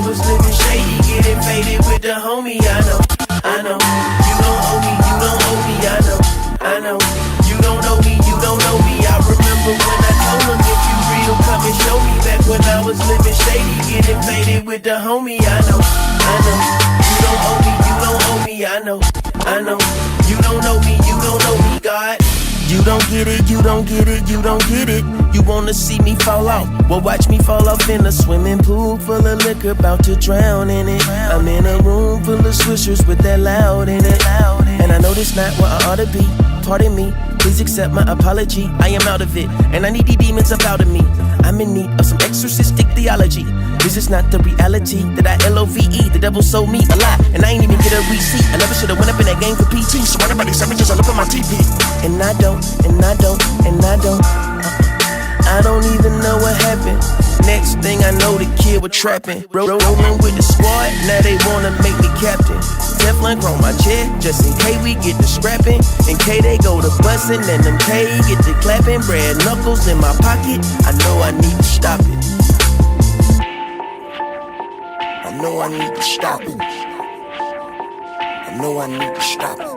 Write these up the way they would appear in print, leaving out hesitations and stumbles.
was living shady, getting faded with the homie. I know. You don't owe me, you don't owe me. I know. You don't know me, you don't know me. I remember when I told him, if you real, come and show me. Back when I was living shady, getting faded with the homie. I know. You don't owe me, you don't owe me. I know. You don't know me, you don't know me, God. You don't get it, you don't get it, you don't get it. You wanna see me fall off? Well, watch me fall off in a swimming pool full of liquor, about to drown in it. I'm in a room full of swishers with that loud in it. And I know this not where I ought to be. Pardon me, please accept my apology. I am out of it, and I need these demons up out of me. I'm in need of some exorcistic theology. This is not the reality that I LOVE. The devil sold me a lie, and I ain't even get a receipt. I never should've went up in that game for PT. Surrounded by these savages, I look at my TP. And I don't. I don't even know what happened. Next thing I know, the kid was trapping. Rolling with the squad, now they wanna make me captain. Teflon on my chair, just in case we get to scrapping. In case they go to bustin', and them K get to clapping. Bread knuckles in my pocket, I know I need to stop it. I know I need to stop it. I know I need to stop it.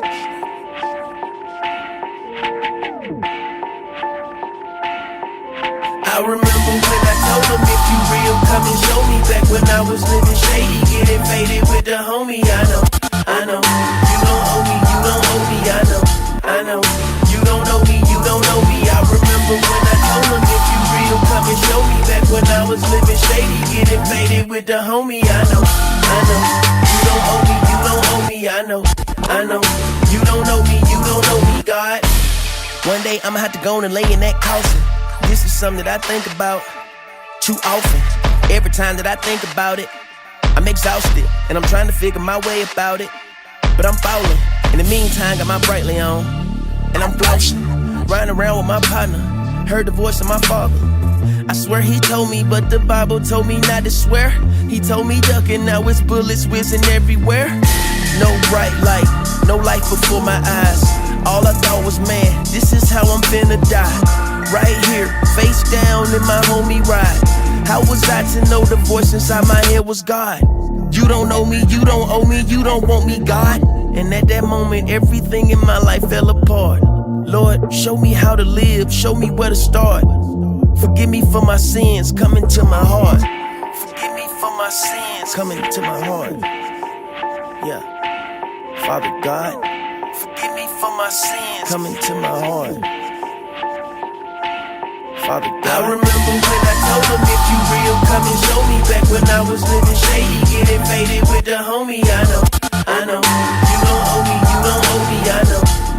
I remember when I told him, if you real, come and show me. Back when I was living shady, getting faded with the homie. I know. You don't owe me, you don't owe me. I know. You don't know me, you don't know me. I remember when I told him, if you real, come and show me. Back when I was living shady, getting faded with the homie. I know. You don't owe me, you don't owe me. I know. You don't know me, you don't know me, God. One day I'ma have to go on and lay in that coffin. This is something that I think about too often. Every time that I think about it, I'm exhausted, and I'm trying to figure my way about it. But I'm falling. In the meantime, got my brightly on, and I'm flossing, riding around with my partner. Heard the voice of my father. I swear he told me, but the Bible told me not to swear. He told me duck, and now it's bullets whizzing everywhere. No bright light, no light before my eyes. All I thought was, man, this is how I'm finna die. Right here, face down in my homie ride. How was I to know the voice inside my head was God? You don't know me, you don't owe me, you don't want me, God. And at that moment, everything in my life fell apart. Lord, show me how to live, show me where to start. Forgive me for my sins coming to my heart. Forgive me for my sins coming to my heart. Yeah, Father God, forgive me for my sins coming to my heart. Father God. I remember when I told him, if you real, come and show me. Back when I was living shady, getting faded with the homie. I know. You don't owe me, you don't owe me.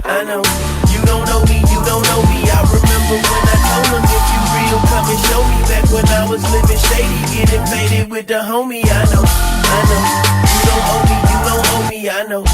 I know. You don't know me, you don't know me. I remember when I told him, if you real, come and show me. Back when I was living shady, getting faded with the homie. I know. You don't owe me, you don't owe me. I know.